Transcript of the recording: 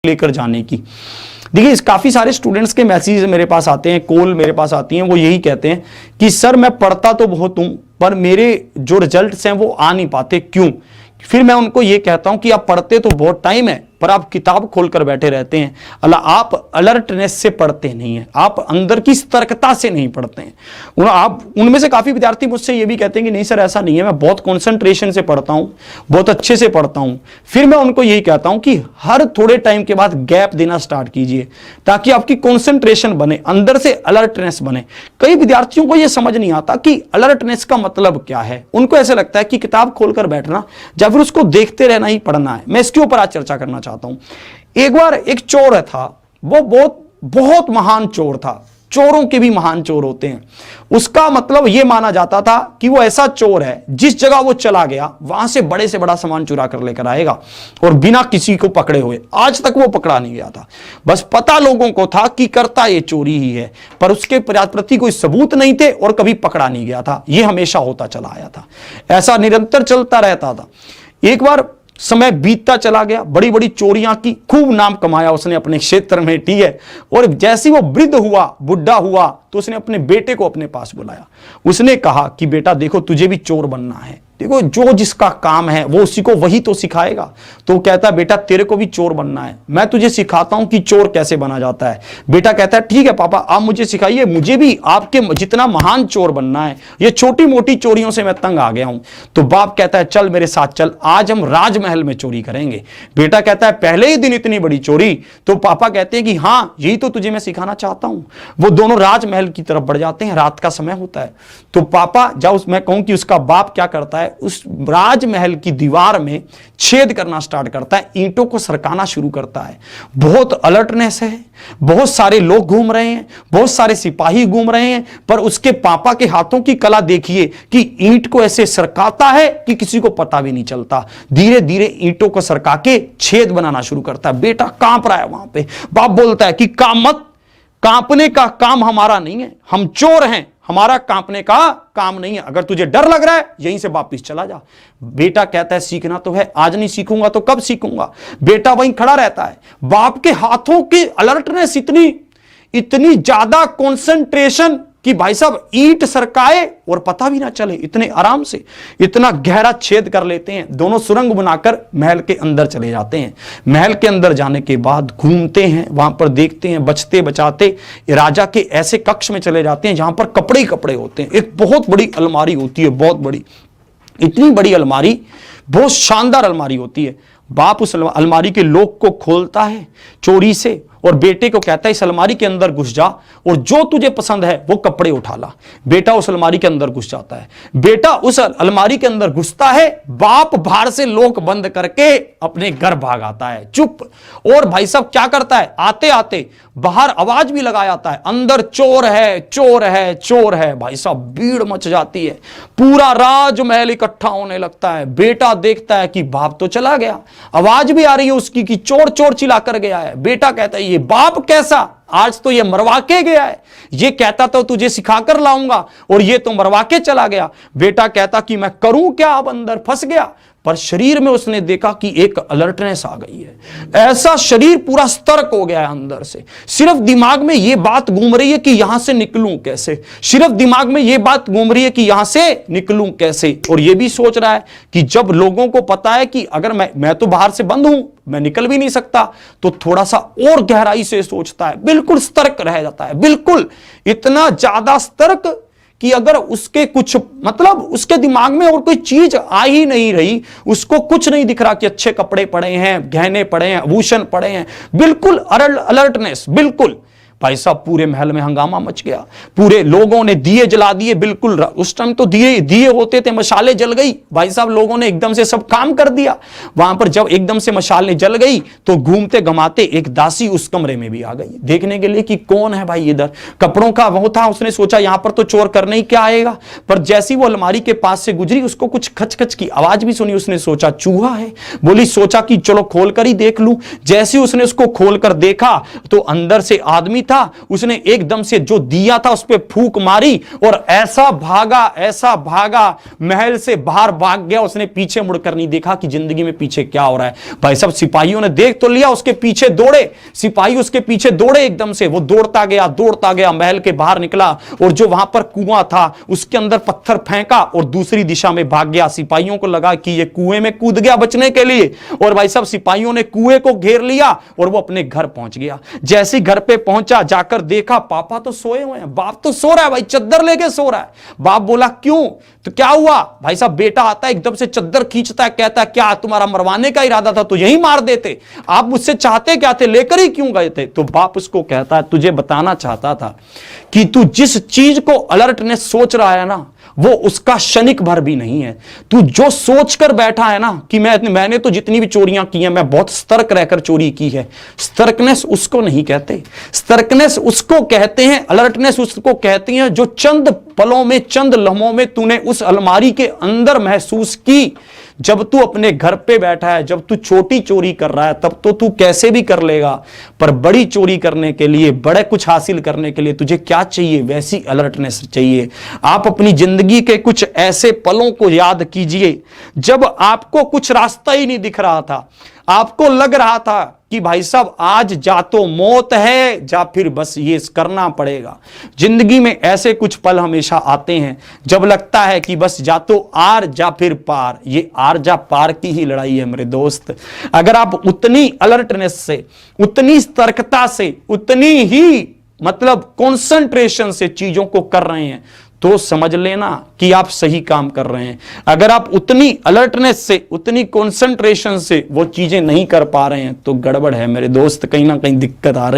लेकर जाने की। देखिए काफी सारे स्टूडेंट्स के मैसेज मेरे पास आते हैं, कॉल मेरे पास आती हैं, वो यही कहते हैं कि सर मैं पढ़ता तो बहुत हूं पर मेरे जो रिजल्ट्स हैं वो आ नहीं पाते, क्यों? फिर मैं उनको ये कहता हूं कि आप पढ़ते तो बहुत टाइम है पर आप किताब खोलकर बैठे रहते हैं, आप अलर्टनेस से पढ़ते नहीं हैं, आप अंदर की सतर्कता से नहीं पढ़ते हैं। आप उनमें से काफी विद्यार्थी मुझसे ये भी कहते हैं कि नहीं सर ऐसा नहीं है, मैं बहुत कंसंट्रेशन से पढ़ता हूं, बहुत अच्छे से पढ़ता हूं। फिर मैं उनको यही कहता हूं कि हर थोड़े टाइम के बाद गैप देना स्टार्ट कीजिए ताकि आपकी कंसंट्रेशन बने, अंदर से अलर्टनेस बने। कई विद्यार्थियों को यह समझ नहीं आता कि अलर्टनेस का मतलब क्या है। उनको ऐसे लगता है कि किताब खोलकर बैठना या फिर उसको देखते रहना ही पढ़ना है। मैं इसके ऊपर आज चर्चा करना चाहता हूं। एक बार एक चोर था, वो बहुत बहुत महान चोर था, चोरों के भी महान चोर होते हैं। उसका मतलब यह माना जाता था कि वो ऐसा चोर है जिस जगह वो चला गया वहां से बड़े से बड़ा सामान चुरा कर लेकर आएगा और बिना किसी को पकड़े हुए। आज तक वो पकड़ा नहीं गया था, बस पता लोगों को था कि करता ये चोरी ही है, पर उसके प्रति कोई सबूत नहीं थे और कभी पकड़ा नहीं गया था। यह हमेशा होता चला आया था, ऐसा निरंतर चलता रहता था। एक बार समय बीतता चला गया, बड़ी बड़ी चोरियां की, खूब नाम कमाया उसने अपने क्षेत्र में, ठीक है। और जैसे वो वृद्ध हुआ, बुढ़ा हुआ, तो उसने अपने बेटे को अपने पास बुलाया। उसने कहा कि बेटा देखो तुझे भी चोर बनना है, देखो जो जिसका काम है वो उसी को वही तो सिखाएगा। तो वो कहता है बेटा तेरे को भी चोर बनना है, मैं तुझे सिखाता हूं कि चोर कैसे बना जाता है। बेटा कहता है ठीक है पापा आप मुझे सिखाइए, मुझे भी आपके जितना महान चोर बनना है, ये छोटी मोटी चोरियों से मैं तंग आ गया हूं। तो बाप कहता है चल मेरे साथ चल, आज हम राजमहल में चोरी करेंगे। बेटा कहता है पहले ही दिन इतनी बड़ी चोरी? तो पापा कहते हैं कि हाँ यही तो तुझे मैं सिखाना चाहता हूं। वो दोनों राजमहल की तरफ बढ़ जाते हैं, रात का समय होता है। तो पापा जब मैं कहूं कि उसका बाप क्या करता है, उस राजमहल की दीवार में छेद करना स्टार्ट करता है, ईंटों को सरकाना शुरू करता है। बहुत अलर्टनेस है, बहुत सारे लोग घूम रहे हैं, बहुत सारे सिपाही घूम रहे हैं, पर उसके पापा के हाथों की कला देखिए कि ईंट को ऐसे सरकाता है कि किसी को पता भी नहीं चलता। धीरे धीरे ईंटों को सरका के छेद बनाना शुरू करता है। बेटा कांप रहा है वहां पे। बाप बोलता है कि काम मत, कांपने का काम हमारा नहीं है, हम चोर हैं, हमारा कांपने का काम नहीं है। अगर तुझे डर लग रहा है यहीं से वापिस चला जा। बेटा कहता है सीखना तो है, आज नहीं सीखूंगा तो कब सीखूंगा। बेटा वहीं खड़ा रहता है। बाप के हाथों की अलर्टनेस इतनी ज्यादा कंसंट्रेशन कि भाई साहब ईंट सरकाए और पता भी ना चले, इतने आराम से इतना गहरा छेद कर लेते हैं। दोनों सुरंग बनाकर महल के अंदर चले जाते हैं। महल के अंदर जाने के बाद घूमते हैं, वहां पर देखते हैं, बचते बचाते राजा के ऐसे कक्ष में चले जाते हैं जहां पर कपड़े ही कपड़े होते हैं। एक बहुत बड़ी अलमारी होती है, बहुत बड़ी, इतनी बड़ी अलमारी, बहुत शानदार अलमारी होती है। बाप उस अलमारी के लॉक को खोलता है चोरी से और बेटे को कहता है इस अलमारी के अंदर घुस जा और जो तुझे पसंद है वो कपड़े उठा ला। बेटा उस अलमारी के अंदर घुस जाता है। बेटा उस अलमारी के अंदर घुसता है, बाप बाहर से लॉक बंद करके अपने घर भाग आता है चुप। और भाई साहब क्या करता है, आते आते बाहर आवाज भी लगा जाता है, अंदर चोर है, चोर है, चोर है। भाई साहब भीड़ मच जाती है, पूरा राजमहल इकट्ठा होने लगता है। बेटा देखता है कि बाप तो चला गया, आवाज भी आ रही है उसकी कि चोर चोर चिल्ला कर गया है। बेटा कहता है ये बाप कैसा, आज तो ये मरवा के गया है, ये कहता तो तुझे सिखा कर लाऊंगा और ये तो मरवा के चला गया। बेटा कहता कि मैं करूं क्या, अब अंदर फंस गया। पर शरीर में उसने देखा कि एक अलर्टनेस आ गई है, ऐसा शरीर पूरा सतर्क हो गया है अंदर से। सिर्फ दिमाग में यह बात घूम रही है कि यहां से निकलूं कैसे, सिर्फ दिमाग में यह बात घूम रही है कि यहां से निकलूं कैसे। और यह भी सोच रहा है कि जब लोगों को पता है कि अगर मैं तो बाहर से बंद हूं, मैं निकल भी नहीं सकता, तो थोड़ा सा और गहराई से सोचता है, बिल्कुल सतर्क रह जाता है, बिल्कुल इतना ज्यादा सतर्क कि अगर उसके कुछ मतलब उसके दिमाग में और कोई चीज आ ही नहीं रही, उसको कुछ नहीं दिख रहा कि अच्छे कपड़े पड़े हैं, गहने पड़े हैं, आभूषण पड़े हैं, बिल्कुल अलर्टनेस। बिल्कुल भाई साहब पूरे महल में हंगामा मच गया, पूरे लोगों ने दिए जला दिए। बिल्कुल उस टाइम तो दिए होते थे, मशाले जल गई। भाई साहब लोगों ने एकदम से सब काम कर दिया। वहां पर जब एकदम से मशाले जल गई तो घूमते घमाते एक दासी उस कमरे में भी आ गई देखने के लिए कि कौन है भाई इधर। कपड़ों का वो था, उसने सोचा यहां पर तो चोर करने ही क्या आएगा। पर जैसी वो अलमारी के पास से गुजरी उसको कुछ खचखच की आवाज भी सुनी। उसने सोचा चूहा है, बोली सोचा कि चलो खोल कर ही देख लूं। जैसे उसने उसको खोल कर देखा तो अंदर से आदमी था, उसने एकदम से जो दिया था उस पर फूंक मारी और ऐसा भागा, महल से बाहर भाग गया। उसने पीछे मुड़कर नहीं देखा कि जिंदगी में पीछे क्या हो रहा है। भाई साहब, सिपाहियों ने देख तो लिया, उसके पीछे दौड़े, सिपाही उसके पीछे दौड़े। एकदम से वो दौड़ता गया, महल के बाहर निकला और जो वहां पर कुआं था उसके अंदर पत्थर फेंका और दूसरी दिशा में भाग गया। सिपाहियों को लगा कि ये कुएं में कूद गया बचने के लिए, और भाई साहब सिपाहियों ने कुएं को घेर लिया और वो अपने घर पहुंच गया। जैसे घर पे पहुंचा, जाकर देखा पापा तो सोए हुए हैं, बाप तो सो रहा है, भाई चद्दर लेके सो रहा है। बाप बोला क्यों, तो क्या हुआ? भाई साहब बेटा आता है, एकदम से चद्दर खींचता है, कहता है क्या तुम्हारा मरवाने का इरादा था तो यही मार देते, आप मुझसे चाहते क्या थे, लेकर ही क्यों गए थे? तो बाप उसको कहता है तुझे बताना चाहता था कि तू जिस चीज को अलर्टनेस सोच रहा है ना, वो उसका क्षणिक भर भी नहीं है। तू जो सोचकर बैठा है ना कि मैंने तो जितनी भी चोरियां की हैं मैं बहुत सतर्क रहकर चोरी की है, सतर्कनेस उसको नहीं कहते। सतर्कनेस उसको कहते हैं, अलर्टनेस उसको कहती है जो चंद पलों में, चंद लम्हों में तूने उस अलमारी के अंदर महसूस की। जब तू अपने घर पे बैठा है, जब तू छोटी चोरी कर रहा है, तब तो तू कैसे भी कर लेगा, पर बड़ी चोरी करने के लिए, बड़े कुछ हासिल करने के लिए तुझे क्या चाहिए? वैसी अलर्टनेस चाहिए। आप अपनी जिंदगी के कुछ ऐसे पलों को याद कीजिए जब आपको कुछ रास्ता ही नहीं दिख रहा था, आपको लग रहा था कि भाई साहब आज जा तो मौत है, जा फिर बस ये करना पड़ेगा। जिंदगी में ऐसे कुछ पल हमेशा आते हैं जब लगता है कि बस जा तो आर जा फिर पार। ये आर जा पार की ही लड़ाई है मेरे दोस्त। अगर आप उतनी अलर्टनेस से, उतनी सतर्कता से, उतनी ही मतलब कॉन्सेंट्रेशन से चीजों को कर रहे हैं तो समझ लेना कि आप सही काम कर रहे हैं। अगर आप उतनी अलर्टनेस से, उतनी कंसंट्रेशन से वो चीजें नहीं कर पा रहे हैं तो गड़बड़ है मेरे दोस्त, कहीं ना कहीं दिक्कत आ रही है।